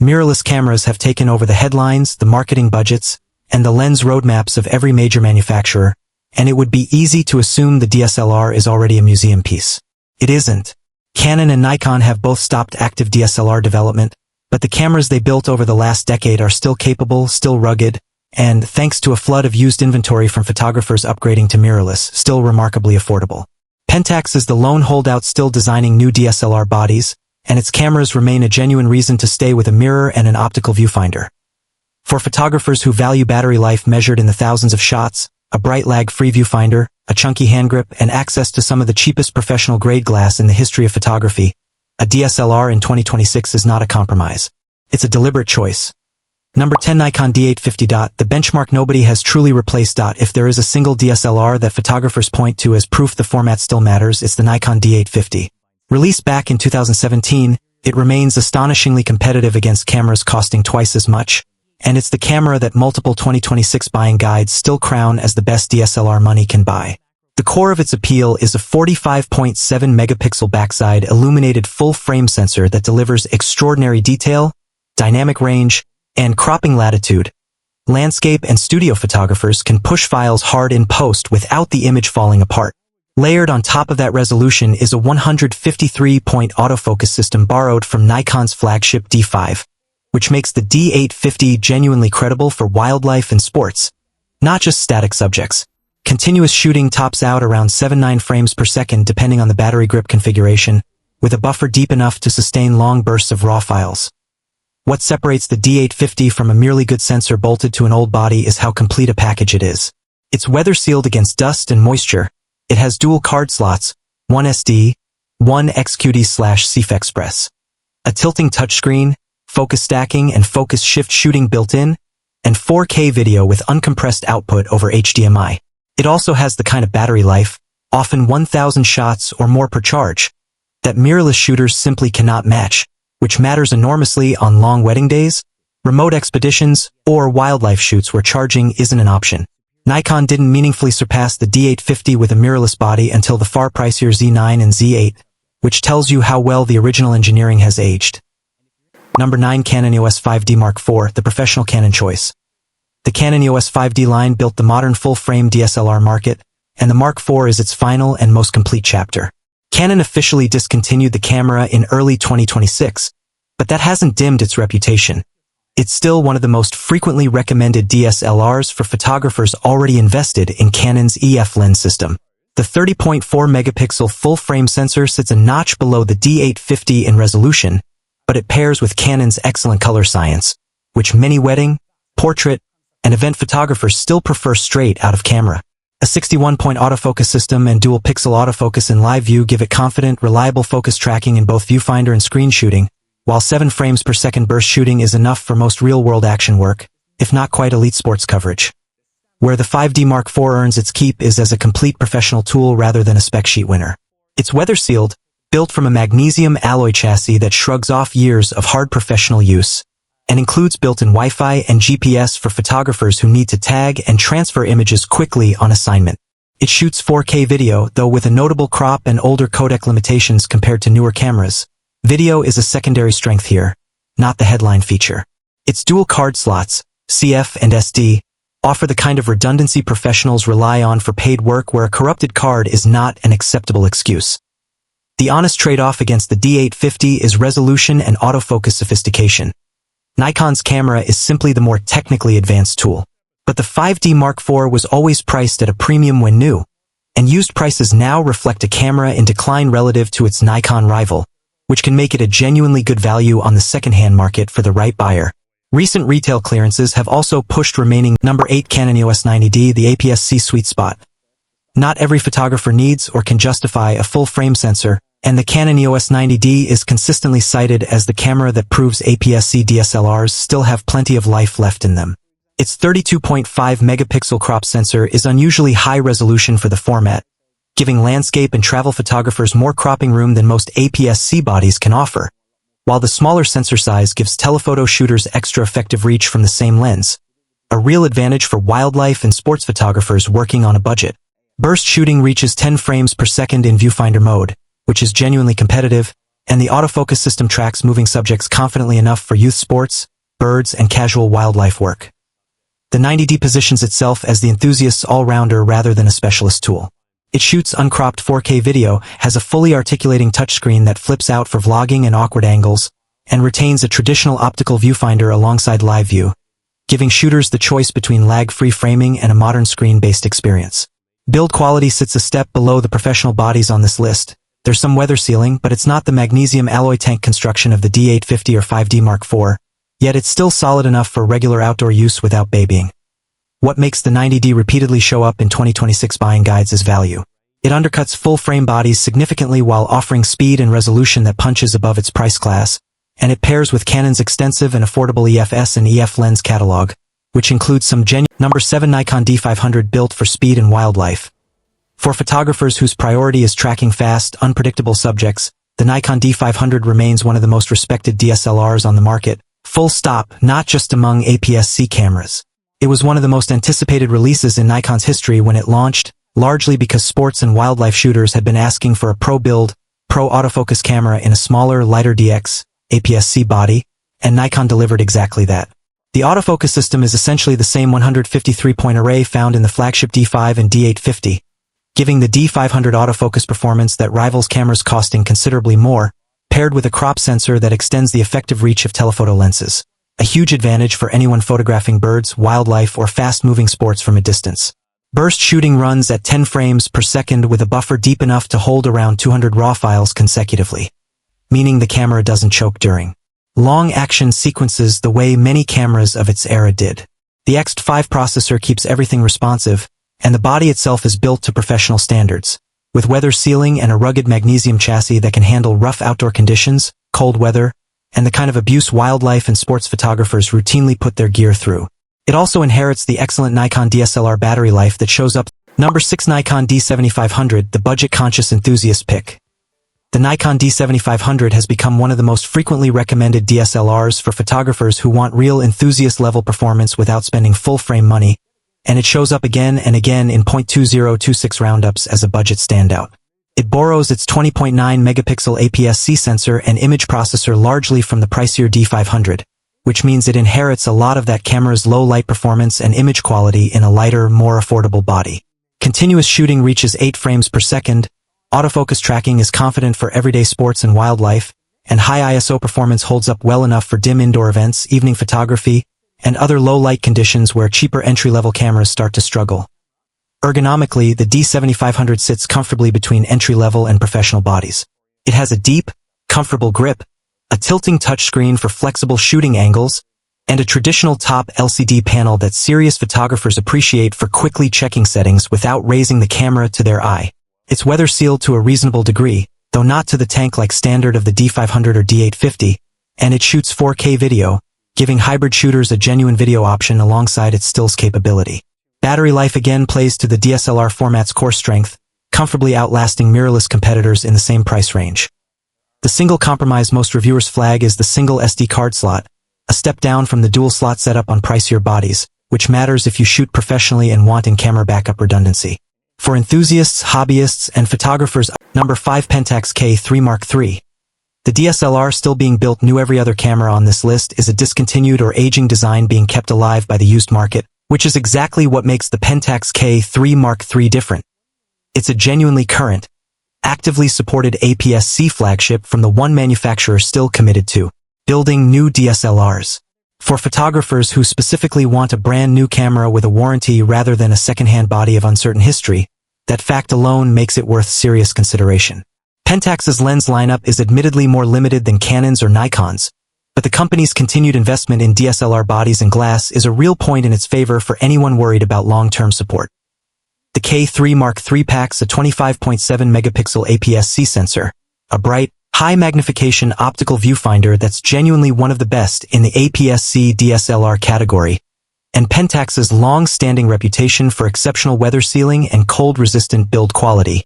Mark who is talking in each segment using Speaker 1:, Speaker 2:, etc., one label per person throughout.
Speaker 1: Mirrorless cameras have taken over the headlines, the marketing budgets, and the lens roadmaps of every major manufacturer, and it would be easy to assume the DSLR is already a museum piece. It isn't. Canon and Nikon have both stopped active DSLR development, but the cameras they built over the last decade are still capable, still rugged, and, thanks to a flood of used inventory from photographers upgrading to mirrorless, still remarkably affordable. Pentax is the lone holdout still designing new DSLR bodies, and its cameras remain a genuine reason to stay with a mirror and an optical viewfinder. For photographers who value battery life measured in the thousands of shots, a bright lag-free viewfinder, a chunky hand grip, and access to some of the cheapest professional-grade glass in the history of photography, a DSLR in 2026 is not a compromise. It's a deliberate choice. Number 10 Nikon D850. The benchmark nobody has truly replaced. If there is a single DSLR that photographers point to as proof the format still matters, it's the Nikon D850. Released back in 2017, it remains astonishingly competitive against cameras costing twice as much, and it's the camera that multiple 2026 buying guides still crown as the best DSLR money can buy. The core of its appeal is a 45.7 megapixel backside illuminated full-frame sensor that delivers extraordinary detail, dynamic range, and cropping latitude. Landscape and studio photographers can push files hard in post without the image falling apart. Layered on top of that resolution is a 153-point autofocus system borrowed from Nikon's flagship D5, which makes the D850 genuinely credible for wildlife and sports, not just static subjects. Continuous shooting tops out around 79 frames per second depending on the battery grip configuration, with a buffer deep enough to sustain long bursts of raw files. What separates the D850 from a merely good sensor bolted to an old body is how complete a package it is. It's weather-sealed against dust and moisture. It has dual card slots, one SD, one XQD/CF Express, a tilting touchscreen, focus stacking and focus shift shooting built in, and 4K video with uncompressed output over HDMI. It also has the kind of battery life, often 1,000 shots or more per charge, that mirrorless shooters simply cannot match, which matters enormously on long wedding days, remote expeditions, or wildlife shoots where charging isn't an option. Nikon didn't meaningfully surpass the D850 with a mirrorless body until the far pricier Z9 and Z8, which tells you how well the original engineering has aged. Number 9 Canon EOS 5D Mark IV, the professional Canon choice. The Canon EOS 5D line built the modern full-frame DSLR market, and the Mark IV is its final and most complete chapter. Canon officially discontinued the camera in early 2026, but that hasn't dimmed its reputation. It's still one of the most frequently recommended DSLRs for photographers already invested in Canon's EF lens system. The 30.4 megapixel full-frame sensor sits a notch below the D850 in resolution, but it pairs with Canon's excellent color science, which many wedding, portrait, and event photographers still prefer straight out of camera. A 61-point autofocus system and dual-pixel autofocus in live view give it confident, reliable focus tracking in both viewfinder and screen shooting, while 7 frames per second burst shooting is enough for most real-world action work, if not quite elite sports coverage. Where the 5D Mark IV earns its keep is as a complete professional tool rather than a spec sheet winner. It's weather-sealed, built from a magnesium alloy chassis that shrugs off years of hard professional use, and includes built-in Wi-Fi and GPS for photographers who need to tag and transfer images quickly on assignment. It shoots 4K video, though with a notable crop and older codec limitations compared to newer cameras. Video is a secondary strength here, not the headline feature. Its dual card slots, CF and SD, offer the kind of redundancy professionals rely on for paid work where a corrupted card is not an acceptable excuse. The honest trade-off against the D850 is resolution and autofocus sophistication. Nikon's camera is simply the more technically advanced tool. But the 5D Mark IV was always priced at a premium when new, and used prices now reflect a camera in decline relative to its Nikon rival, which can make it a genuinely good value on the second-hand market for the right buyer. Recent retail clearances have also pushed remaining number 8 Canon EOS 90D the APS-C sweet spot. Not every photographer needs or can justify a full-frame sensor, and the Canon EOS 90D is consistently cited as the camera that proves APS-C DSLRs still have plenty of life left in them. Its 32.5 megapixel crop sensor is unusually high resolution for the format, giving landscape and travel photographers more cropping room than most APS-C bodies can offer, while the smaller sensor size gives telephoto shooters extra effective reach from the same lens, a real advantage for wildlife and sports photographers working on a budget. Burst shooting reaches 10 frames per second in viewfinder mode, which is genuinely competitive, and the autofocus system tracks moving subjects confidently enough for youth sports, birds, and casual wildlife work. The 90D positions itself as the enthusiast's all-rounder rather than a specialist tool. It shoots uncropped 4K video, has a fully articulating touchscreen that flips out for vlogging and awkward angles, and retains a traditional optical viewfinder alongside live view, giving shooters the choice between lag-free framing and a modern screen-based experience. Build quality sits a step below the professional bodies on this list. There's some weather sealing, but it's not the magnesium alloy tank construction of the D850 or 5D Mark IV, yet it's still solid enough for regular outdoor use without babying. What makes the 90D repeatedly show up in 2026 buying guides is value. It undercuts full-frame bodies significantly while offering speed and resolution that punches above its price class, and it pairs with Canon's extensive and affordable EFS and EF lens catalog, which includes some genuine number 7 Nikon D500 built for speed and wildlife. For photographers whose priority is tracking fast, unpredictable subjects, the Nikon D500 remains one of the most respected DSLRs on the market, full stop, not just among APS-C cameras. It was one of the most anticipated releases in Nikon's history when it launched, largely because sports and wildlife shooters had been asking for a pro-build, pro-autofocus camera in a smaller, lighter DX, APS-C body, and Nikon delivered exactly that. The autofocus system is essentially the same 153-point array found in the flagship D5 and D850, giving the D500 autofocus performance that rivals cameras costing considerably more, paired with a crop sensor that extends the effective reach of telephoto lenses. A huge advantage for anyone photographing birds, wildlife, or fast-moving sports from a distance. Burst shooting runs at 10 frames per second with a buffer deep enough to hold around 200 RAW files consecutively, meaning the camera doesn't choke during long action sequences the way many cameras of its era did. The X5 processor keeps everything responsive, and the body itself is built to professional standards, with weather sealing and a rugged magnesium chassis that can handle rough outdoor conditions, cold weather, and the kind of abuse wildlife and sports photographers routinely put their gear through. It also inherits the excellent Nikon DSLR battery life that shows up. Number 6 Nikon D7500, the budget-conscious enthusiast pick. The Nikon D7500 has become one of the most frequently recommended DSLRs for photographers who want real enthusiast-level performance without spending full-frame money, and it shows up again and again in .2026 roundups as a budget standout. It borrows its 20.9 megapixel APS-C sensor and image processor largely from the pricier D500, which means it inherits a lot of that camera's low light performance and image quality in a lighter, more affordable body. Continuous shooting reaches 8 frames per second, autofocus tracking is confident for everyday sports and wildlife, and high ISO performance holds up well enough for dim indoor events, evening photography, and other low-light conditions where cheaper entry-level cameras start to struggle. Ergonomically, the D7500 sits comfortably between entry-level and professional bodies. It has a deep, comfortable grip, a tilting touchscreen for flexible shooting angles, and a traditional top LCD panel that serious photographers appreciate for quickly checking settings without raising the camera to their eye. It's weather-sealed to a reasonable degree, though not to the tank-like standard of the D500 or D850, and it shoots 4K video, giving hybrid shooters a genuine video option alongside its stills capability. Battery life again plays to the DSLR format's core strength, comfortably outlasting mirrorless competitors in the same price range. The single compromise most reviewers flag is the single SD card slot, a step down from the dual slot setup on pricier bodies, which matters if you shoot professionally and want in-camera backup redundancy. For enthusiasts, hobbyists, and photographers, number 5 Pentax K3 Mark III. The DSLR still being built new. Every other camera on this list is a discontinued or aging design being kept alive by the used market, which is exactly what makes the Pentax K3 Mark III different. It's a genuinely current, actively supported APS-C flagship from the one manufacturer still committed to building new DSLRs. For photographers who specifically want a brand new camera with a warranty rather than a second-hand body of uncertain history, that fact alone makes it worth serious consideration. Pentax's lens lineup is admittedly more limited than Canon's or Nikon's, but the company's continued investment in DSLR bodies and glass is a real point in its favor for anyone worried about long-term support. The K3 Mark III packs a 25.7 megapixel APS-C sensor, a bright, high-magnification optical viewfinder that's genuinely one of the best in the APS-C DSLR category, and Pentax's long-standing reputation for exceptional weather sealing and cold-resistant build quality.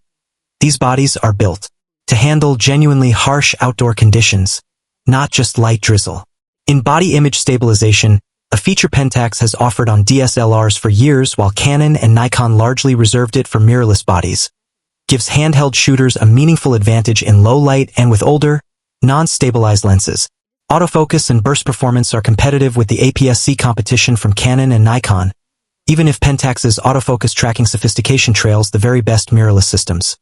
Speaker 1: These bodies are built to handle genuinely harsh outdoor conditions, not just light drizzle. In body image stabilization, a feature Pentax has offered on DSLRs for years while Canon and Nikon largely reserved it for mirrorless bodies, gives handheld shooters a meaningful advantage in low light and with older, Non-stabilized lenses. Autofocus and burst performance are competitive with the APS-C competition from Canon and Nikon, even if Pentax's autofocus tracking sophistication trails the very best mirrorless systems.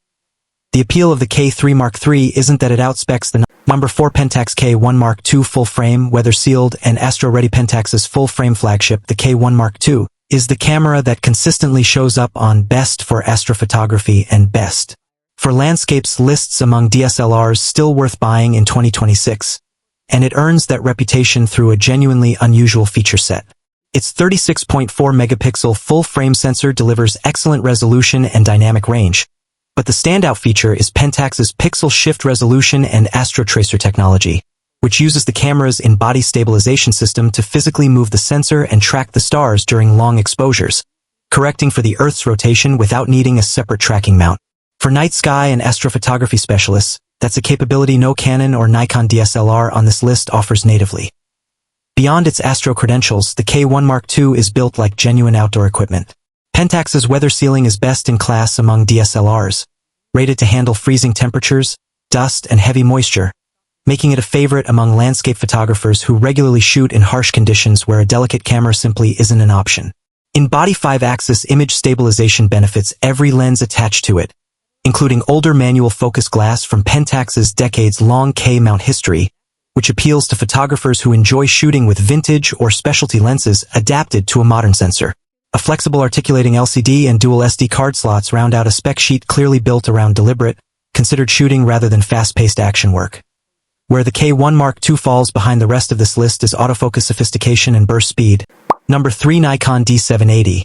Speaker 1: The appeal of the K3 Mark III isn't that it outspecs the number 4 Pentax K1 Mark II full-frame, weather-sealed, and astro-ready. Pentax's full-frame flagship, the K1 Mark II, is the camera that consistently shows up on Best for astrophotography and Best for landscapes lists among DSLRs still worth buying in 2026, and it earns that reputation through a genuinely unusual feature set. Its 36.4 megapixel full-frame sensor delivers excellent resolution and dynamic range, but the standout feature is Pentax's pixel shift resolution and astro tracer technology, which uses the camera's in-body stabilization system to physically move the sensor and track the stars during long exposures, correcting for the Earth's rotation without needing a separate tracking mount. For night sky and astrophotography specialists, that's a capability no Canon or Nikon DSLR on this list offers natively. Beyond its astro credentials, the K1 Mark II is built like genuine outdoor equipment. Pentax's weather sealing is best in class among DSLRs, rated to handle freezing temperatures, dust, and heavy moisture, making it a favorite among landscape photographers who regularly shoot in harsh conditions where a delicate camera simply isn't an option. In-body 5-axis image stabilization benefits every lens attached to it, including older manual focus glass from Pentax's decades-long K-mount history, which appeals to photographers who enjoy shooting with vintage or specialty lenses adapted to a modern sensor. A flexible articulating LCD and dual SD card slots round out a spec sheet clearly built around deliberate, considered shooting rather than fast-paced action work. Where the K1 Mark II falls behind the rest of this list is autofocus sophistication and burst speed. Number 3, Nikon D780.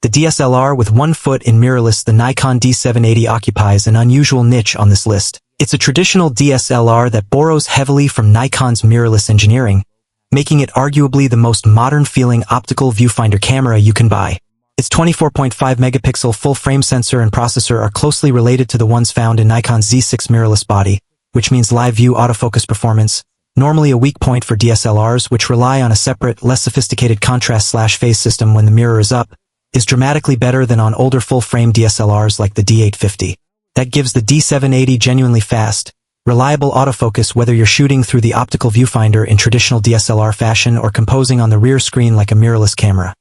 Speaker 1: The DSLR with one foot in mirrorless, the Nikon D780 occupies an unusual niche on this list. It's a traditional DSLR that borrows heavily from Nikon's mirrorless engineering, making it arguably the most modern-feeling optical viewfinder camera you can buy. Its 24.5 megapixel full-frame sensor and processor are closely related to the ones found in Nikon's Z6 mirrorless body, which means live view autofocus performance, normally a weak point for DSLRs which rely on a separate, less sophisticated contrast/phase system when the mirror is up, is dramatically better than on older full-frame DSLRs like the D850. That gives the D780 genuinely fast, reliable autofocus whether you're shooting through the optical viewfinder in traditional DSLR fashion or composing on the rear screen like a mirrorless camera.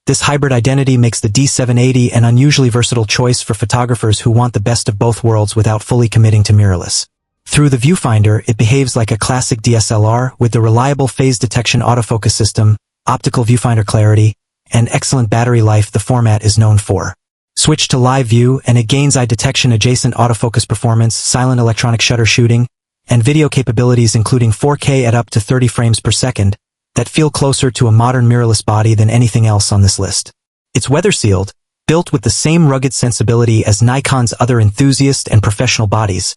Speaker 1: This hybrid identity makes the D780 an unusually versatile choice for photographers who want the best of both worlds without fully committing to mirrorless. Through the viewfinder, it behaves like a classic DSLR with the reliable phase detection autofocus system, optical viewfinder clarity, and excellent battery life the format is known for. Switch to live view and it gains eye detection adjacent autofocus performance, silent electronic shutter shooting, and video capabilities including 4K at up to 30 frames per second that feel closer to a modern mirrorless body than anything else on this list. It's weather-sealed, built with the same rugged sensibility as Nikon's other enthusiast and professional bodies,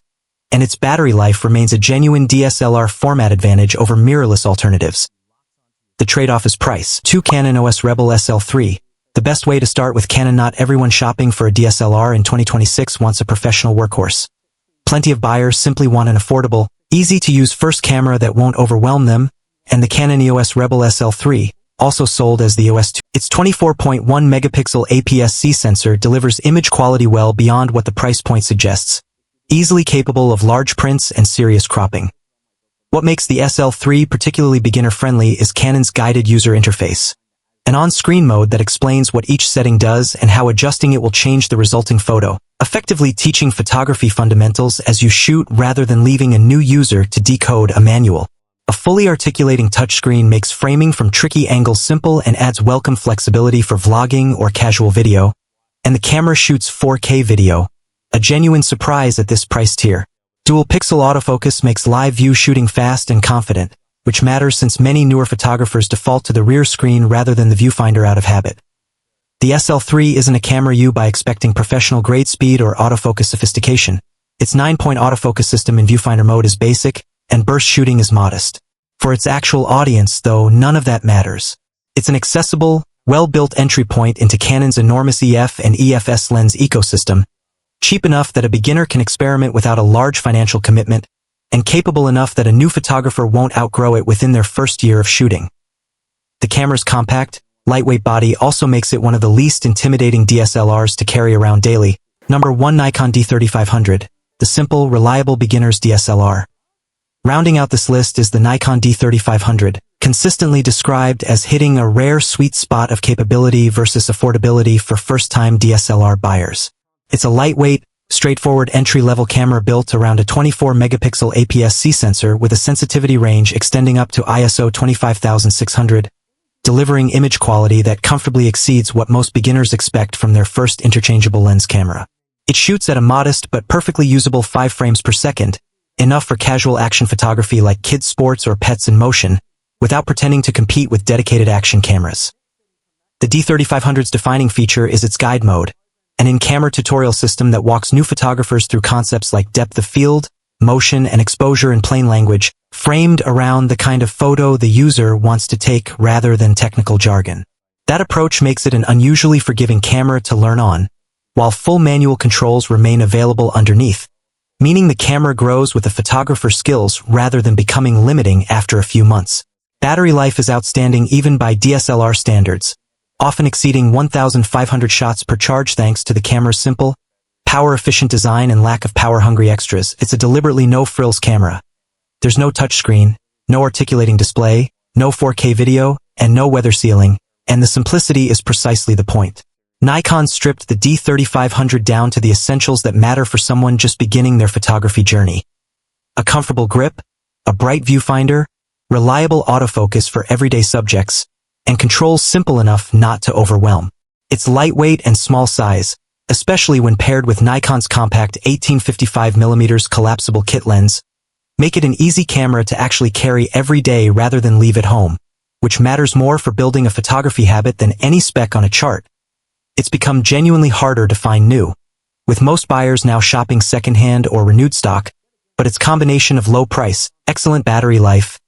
Speaker 1: and its battery life remains a genuine DSLR format advantage over mirrorless alternatives. The trade-off is price. 2 Canon Rebel SL3. The best way to start with Canon. Not everyone shopping for a DSLR in 2026 wants a professional workhorse. Plenty of buyers simply want an affordable, easy-to-use first camera that won't overwhelm them, and the Canon EOS Rebel SL3, also sold as the EOS 2. Its 24.1 megapixel APS-C sensor delivers image quality well beyond what the price point suggests, easily capable of large prints and serious cropping. What makes the SL3 particularly beginner-friendly is Canon's guided user interface, an on-screen mode that explains what each setting does and how adjusting it will change the resulting photo, effectively teaching photography fundamentals as you shoot rather than leaving a new user to decode a manual. A fully articulating touchscreen makes framing from tricky angles simple and adds welcome flexibility for vlogging or casual video, and the camera shoots 4K video, a genuine surprise at this price tier. Dual pixel autofocus makes live view shooting fast and confident, which matters since many newer photographers default to the rear screen rather than the viewfinder out of habit. The SL3 isn't a camera you buy expecting professional-grade speed or autofocus sophistication. Its 9-point autofocus system in viewfinder mode is basic, and burst shooting is modest. For its actual audience, though, none of that matters. It's an accessible, well-built entry point into Canon's enormous EF and EFS lens ecosystem, cheap enough that a beginner can experiment without a large financial commitment, and capable enough that a new photographer won't outgrow it within their first year of shooting. The camera's compact, lightweight body also makes it one of the least intimidating DSLRs to carry around daily. Number 1 Nikon D3500, the simple, reliable beginner's DSLR. Rounding out this list is the Nikon D3500, consistently described as hitting a rare sweet spot of capability versus affordability for first-time DSLR buyers. It's a lightweight, straightforward entry-level camera built around a 24-megapixel APS-C sensor with a sensitivity range extending up to ISO 25600, delivering image quality that comfortably exceeds what most beginners expect from their first interchangeable lens camera. It shoots at a modest but perfectly usable 5 frames per second, enough for casual action photography like kids' sports or pets in motion, without pretending to compete with dedicated action cameras. The D3500's defining feature is its guide mode, an in-camera tutorial system that walks new photographers through concepts like depth of field, motion, and exposure in plain language, framed around the kind of photo the user wants to take rather than technical jargon. That approach makes it an unusually forgiving camera to learn on, while full manual controls remain available underneath, meaning the camera grows with the photographer's skills rather than becoming limiting after a few months. Battery life is outstanding even by DSLR standards, often exceeding 1,500 shots per charge thanks to the camera's simple, power-efficient design and lack of power-hungry extras. It's a deliberately no-frills camera. There's no touchscreen, no articulating display, no 4K video, and no weather sealing, and the simplicity is precisely the point. Nikon stripped the D3500 down to the essentials that matter for someone just beginning their photography journey. A comfortable grip, a bright viewfinder, reliable autofocus for everyday subjects, and controls simple enough not to overwhelm. Its lightweight and small size, especially when paired with Nikon's compact 18-55mm collapsible kit lens, make it an easy camera to actually carry every day rather than leave at home, which matters more for building a photography habit than any spec on a chart. It's become genuinely harder to find new, with most buyers now shopping secondhand or renewed stock, but its combination of low price, excellent battery life,